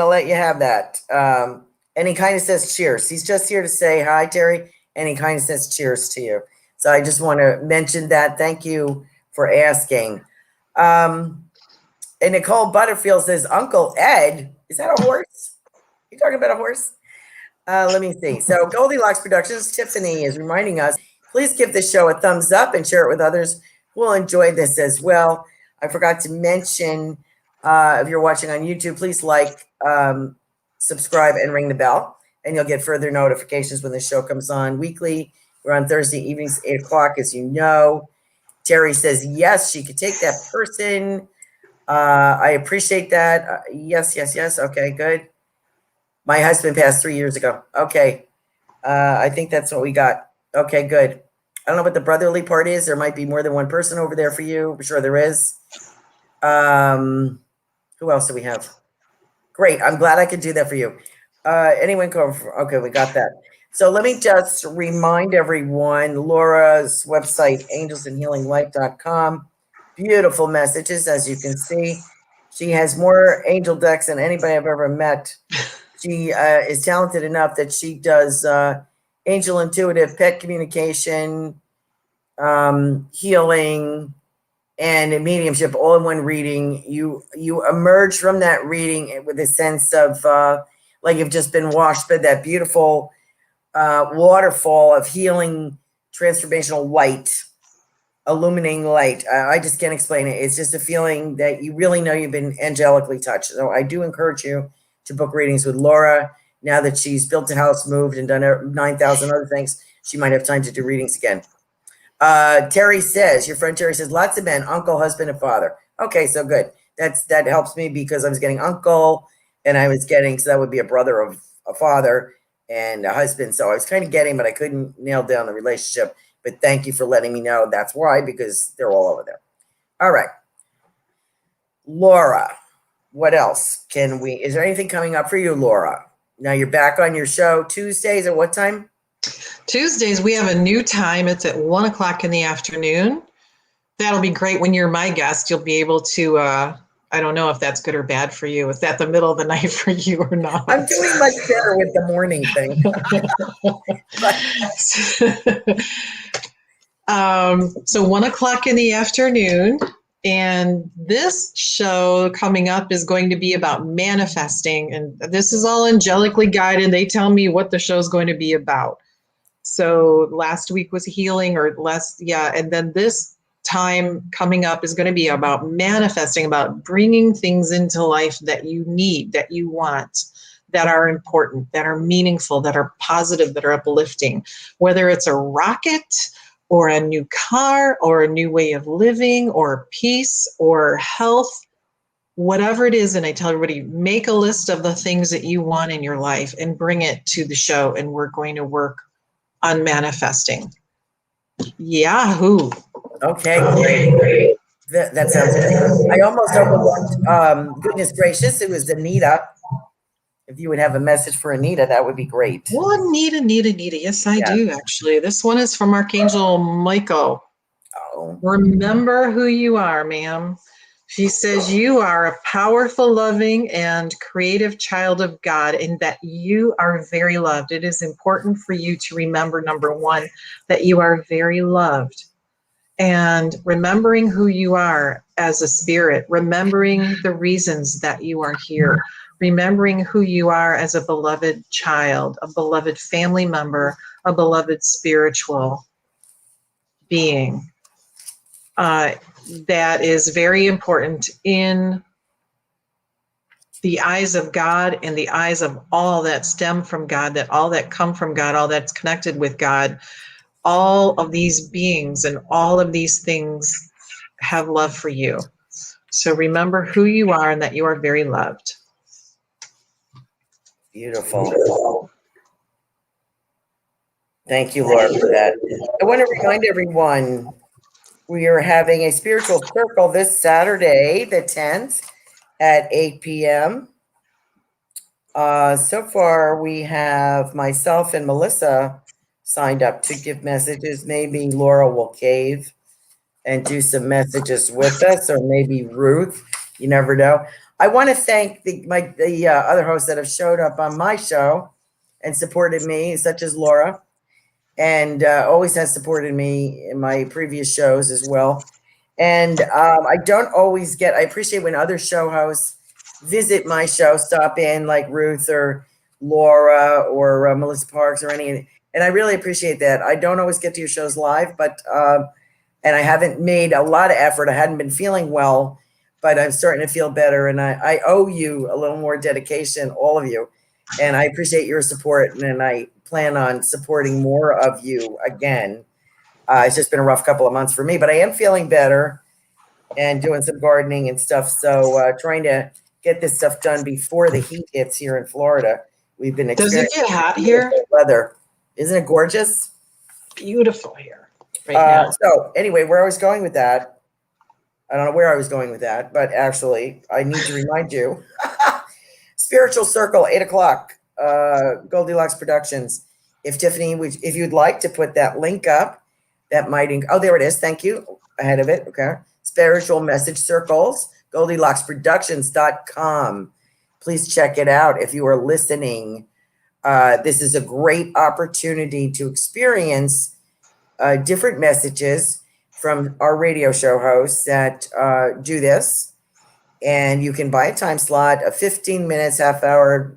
let you have that. And he kind of says cheers. He's just here to say hi, Terry, and he kind of says cheers to you. So I just want to mention that. Thank you for asking. And Nicole Butterfield says, Uncle Ed, is that a horse? You talking about a horse? Let me see. So Goldylocks Productions, Tiffany is reminding us, please give this show a thumbs up and share it with others who will enjoy this as well. I forgot to mention, if you're watching on YouTube, please like, subscribe, and ring the bell, and you'll get further notifications when the show comes on weekly. We're on Thursday evenings, 8 o'clock, as you know. Terry says, yes, she could take that person. I appreciate that. Yes. Okay, good. My husband passed 3 years ago. Okay. I think that's what we got. Okay, good. I don't know what the brotherly part is. There might be more than one person over there for you. I'm sure there is. Who else do we have? Great. I'm glad I could do that for you. Anyone come? Okay, we got that. So let me just remind everyone, Laura's website, angelsandhealinglight.com. Beautiful messages, as you can see. She has more angel decks than anybody I've ever met. She is talented enough that she does angel intuitive pet communication, healing, and mediumship all in one reading. You emerge from that reading with a sense of like you've just been washed by that beautiful waterfall of healing, transformational light, illuminating light. I just can't explain it. It's just a feeling that you really know you've been angelically touched. So I do encourage you to book readings with Laura. Now that she's built a house, moved, and done 9,000 other things, she might have time to do readings again. Terry says, your friend Terry says, lots of men, uncle, husband, and father. Okay, so good. That helps me because I was getting uncle, and I was getting, so that would be a brother of a father and a husband. So I was kind of getting, but I couldn't nail down the relationship. But thank you for letting me know that's why, because they're all over there. All right. Laura, what else is there anything coming up for you, Laura? Now you're back on your show Tuesdays at what time? Tuesdays, we have a new time. It's at 1 o'clock in the afternoon. That'll be great. When you're my guest, you'll be able to, I don't know if that's good or bad for you. Is that the middle of the night for you or not? I'm doing much better with the morning thing. So 1 o'clock in the afternoon. And this show coming up is going to be about manifesting. And this is all angelically guided. They tell me what the show is going to be about. So last week was healing and then this time coming up is going to be about manifesting, about bringing things into life that you need, that you want, that are important, that are meaningful, that are positive, that are uplifting, whether it's a rocket or a new car or a new way of living or peace or health, whatever it is. And I tell everybody, make a list of the things that you want in your life and bring it to the show. And we're going to work on manifesting. Yahoo. Okay, great. That sounds good. I almost overlooked, goodness gracious, it was Anita. If you would have a message for Anita, that would be great. Well, Anita. Yes, I do, actually. This one is from Archangel Michael. Oh. Remember who you are, ma'am. She says you are a powerful, loving, and creative child of God, and that you are very loved. It is important for you to remember, number one, that you are very loved. And remembering who you are as a spirit, remembering the reasons that you are here, remembering who you are as a beloved child, a beloved family member, a beloved spiritual being. That is very important in the eyes of God and the eyes of all that stem from God, that all that come from God, all that's connected with God. All of these beings and all of these things have love for you. So remember who you are and that you are very loved. Beautiful. Thank you, Laura, for that. I want to remind everyone we are having a spiritual circle this Saturday, the 10th at 8 p.m. So far, we have myself and Melissa signed up to give messages. Maybe Laura will cave and do some messages with us, or maybe Ruth. You never know. I want to thank the other hosts that have showed up on my show and supported me, such as Laura, and always has supported me in my previous shows as well. And I don't always I appreciate when other show hosts visit my show, stop in, like Ruth or Laura or Melissa Parks or any. And I really appreciate that. I don't always get to your shows live, but and I haven't made a lot of effort. I hadn't been feeling well, but I'm starting to feel better. And I owe you a little more dedication, all of you. And I appreciate your support. And I plan on supporting more of you again. It's just been a rough couple of months for me, but I am feeling better and doing some gardening and stuff. So trying to get this stuff done before the heat hits here in Florida. We've been experiencing. Does it get hot here? Weather. Isn't it gorgeous? Beautiful here right now. So anyway, where I was going with that, I don't know where I was going with that, but actually I need to remind you, Spiritual Circle, 8 o'clock, Goldylocks Productions. if Tiffany, if you'd like to put that link up, that might, oh, there it is. Thank you. Ahead of it. Okay. Spiritual Message Circles, GoldylocksProductions.com. Please check it out if you are listening. This is a great opportunity to experience different messages from our radio show hosts that do this. And you can buy a time slot of 15 minutes, half hour,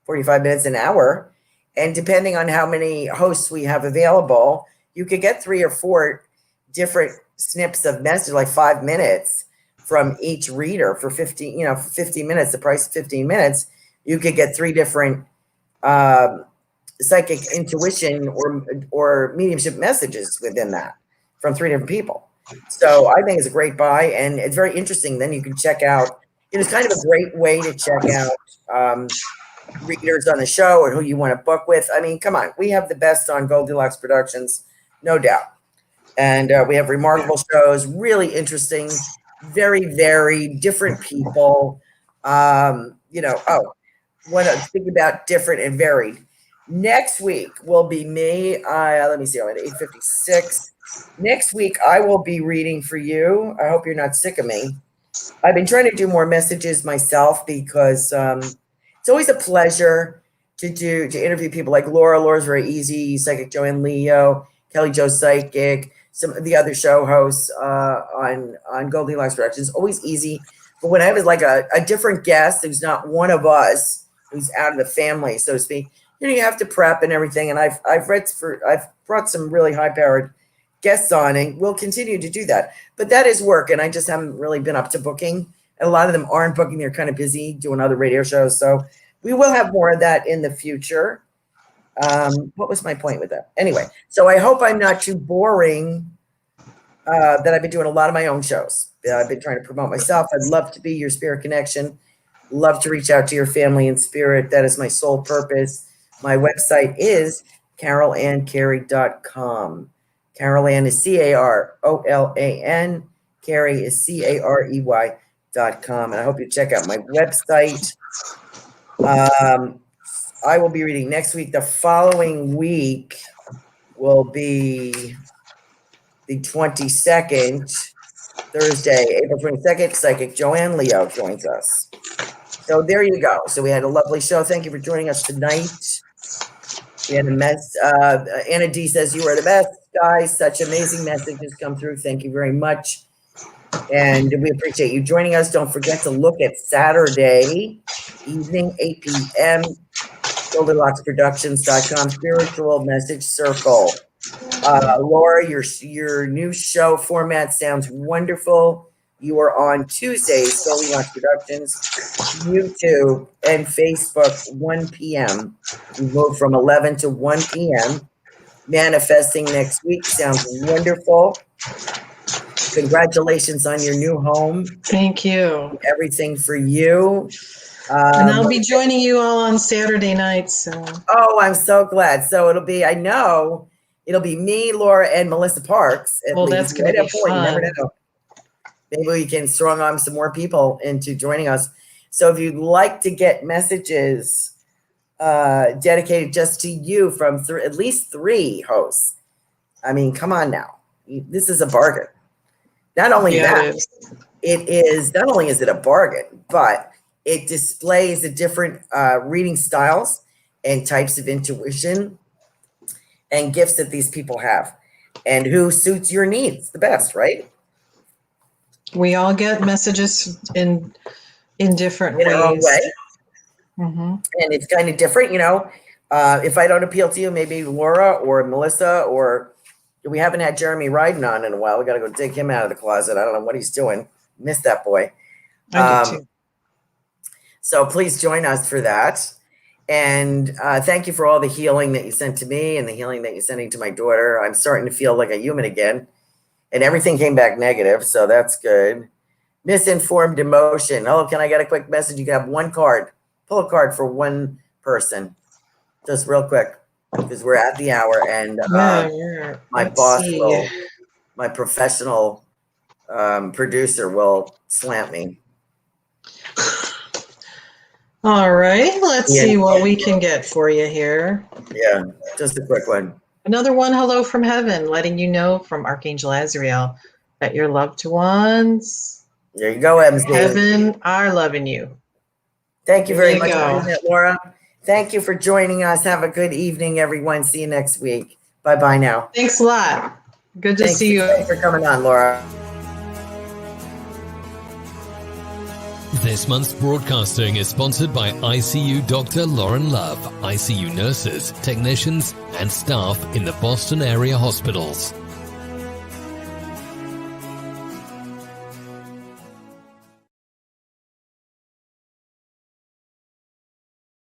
45 minutes, an hour. And depending on how many hosts we have available, you could get 3 or 4 different snips of message, like 5 minutes from each reader for 15, for 15 minutes, the price of 15 minutes, you could get 3 different psychic intuition or mediumship messages within that from 3 different people. So I think it's a great buy, and it's very interesting. Then you can check out, it's kind of a great way to check out readers on the show or who you want to book with. I mean, come on, we have the best on Goldylocks Productions, no doubt. And we have remarkable shows, really interesting, very varied, different people. Want to think about different and varied. Next week will be me. Let me see, I'm at 8:56. Next week, I will be reading for you. I hope you're not sick of me. I've been trying to do more messages myself because it's always a pleasure to interview people like Laura. Laura's very easy. Psychic Joanne Leo, Kelly Jo Psychic, some of the other show hosts on Goldylocks Productions. Always easy. But when I have like a different guest who's not one of us, who's out of the family, so to speak, you have to prep and everything. And I've brought some really high-powered guests on, and we'll continue to do that. But that is work, and I just haven't really been up to booking. And a lot of them aren't booking. They're kind of busy doing other radio shows. So we will have more of that in the future. What was my point with that? Anyway, so I hope I'm not too boring, that I've been doing a lot of my own shows. I've been trying to promote myself. I'd love to be your spirit connection. Love to reach out to your family in spirit. That is my sole purpose. My website is carolancarey.com. Carolan is Carolan. Carey is Carey.com. And I hope you check out my website. I will be reading next week. The following week will be the 22nd, Thursday, April 22nd. Psychic Joanne Leo joins us. So there you go. So we had a lovely show. Thank you for joining us tonight. We had a mess. Anna D says, you are the best, guys. Such amazing messages come through. Thank you very much. And we appreciate you joining us. Don't forget to look at Saturday evening, 8 p.m., GoldylocksProductions.com, Spiritual Message Circle. Laura, your new show format sounds wonderful. You are on Tuesdays, Goldylocks Productions, YouTube, and Facebook, 1 p.m. We move from 11 to 1 p.m. Manifesting next week sounds wonderful. Congratulations on your new home. Thank you. Everything for you. And I'll be joining you all on Saturday nights. So. Oh, I'm so glad. So it'll be me, Laura, and Melissa Parks. Well, that's going to be fun. You never know. Maybe we can strong arm some more people into joining us. So if you'd like to get messages dedicated just to you from at least 3 hosts, I mean, come on now. This is a bargain. Not only that, not only is it a bargain, but it displays the different reading styles and types of intuition and gifts that these people have and who suits your needs the best, right? We all get messages in different ways. In our own way. Mm-hmm. And it's kind of different, if I don't appeal to you, maybe Laura or Melissa, or we haven't had Jeremy Ryden on in a while. We got to go dig him out of the closet. I don't know what he's doing. Miss that boy. I do too. So please join us for that. And thank you for all the healing that you sent to me and the healing that you're sending to my daughter. I'm starting to feel like a human again. And everything came back negative, so that's good. Misinformed emotion. Oh, can I get a quick message? You can have one card. Pull a card for one person. Just real quick, because we're at the hour, and my professional producer will slant me. All right, let's see what we can get for you here. Yeah, just a quick one. Another one, hello from heaven, letting you know from Archangel Azrael that your loved ones There you go, MC. heaven are loving you. Thank you very There much you for go. doing that, Laura. Thank you for joining us. Have a good evening, everyone. See you next week. Bye-bye now. Thanks a lot. Good to Thanks see you. Thanks for coming on, Laura. This month's broadcasting is sponsored by ICU Dr. Lauren Love, ICU nurses, technicians, and staff in the Boston area hospitals.